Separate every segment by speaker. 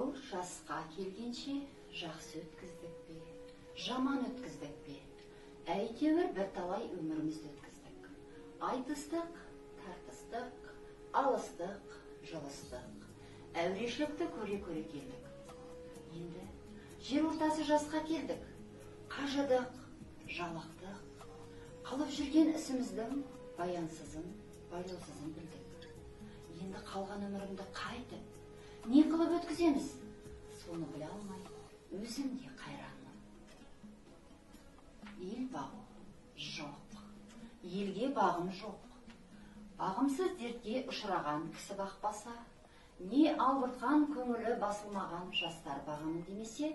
Speaker 1: Бұл жасқа келгенше жақсы өткіздік пе, жаман өткіздік пе? Әйтеуір бірталай өмірімізді өткіздік. Айтыстық, тартыстық, алыстық, жылыстық, әурешілікті көре-көре келдік. Енді жер ортасы жасқа келдік. Қажыдық, жалықтық, қалып жүрген ісіміздің баянсызын, байлаусызын білдік. Енді қалған өмірімді қайтып, не қылып өткіземіз? Соны біле алмай, өзім де қайранмын. Ел бағу жоқ, елге бағым жоқ. Бағымсыз дертке ұшыраған кісі бақпаса, не албыртқан көңілі басылмаған жастар бағамын демесе,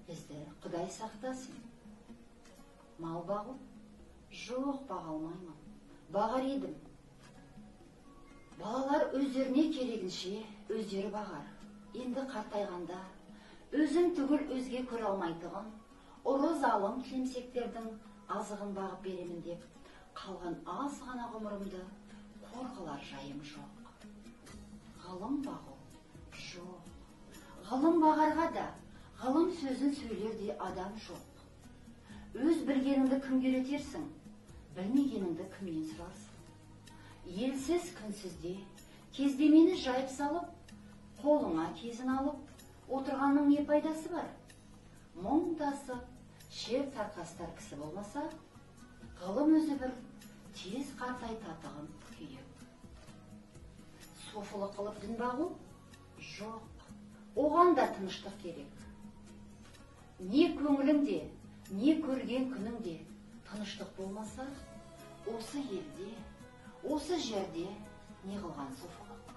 Speaker 1: бізді Құдай сақтасын. Мал бағу? Жоқ, баға алмаймын. Бағар едім. Балалар өздеріне керегінше өздері бағар. Енді қартайғанда өзім түгіл өзге көре алмайтығын, ұры залым келімсектердің азығын бағып беремін деп, қалған аз ғана ғұмырымды қорғалар жайым жоқ. Ғылым бағу? Жоқ. Ғылым бағарға да, ғылым сөзін сөйлерде адам жоқ. Өз білгеніңді кімге үйретерсің, білмегеніңді кімнен сұрарсың? Елсіз күнсізде кездемені жайып салып, қолыңа кезін алып, отырғанның не пайдасы бар? Мұңдасып, шер тарқастар кісі болмаса, ғылым өзі бір тез қартайтатығын күйіп. Софылы қылып дін бағу? Жоқ, оған да тыныштық керек. Не көңіліңде, не көрген күніңде тыныштық болмаса, осы елде, осы жерде не қылған софылық?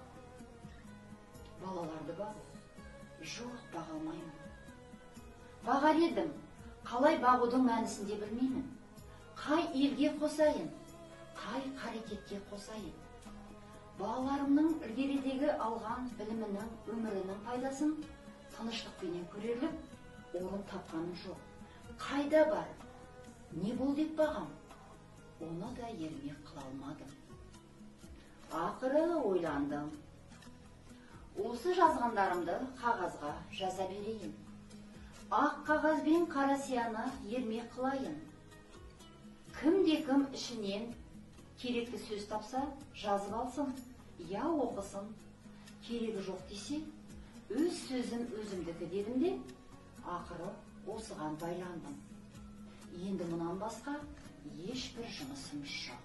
Speaker 1: Балаларды бағу? Жоқ, баға алмаймын. Бағар едім, қалай бағудың мәнісін де білмеймін. Қай елге қосайын, қай қарекетке қосайын? Балаларымның ілгерідегі алған білімінің, өмірінің пайдасын тыныштықпенен көрерлік, орын тапқаным жоқ. Қайда бар? Не бол деп бағам? Оны да ермек қыла алмадым. Ақыры ойландым. Осы жазғандарымды қағазға жаза берейін. Ақ қағаз бен қара сияны ермек қылайын. Кім-де-кім ішінен керекті сөз тапса, жазып алсын, я оқысын. Керегі жоқ десе, өз сөзім өзімдікі дедім де, ақыры осыған байландым. Енді мұнан басқа ешбір жұмысым жоқ.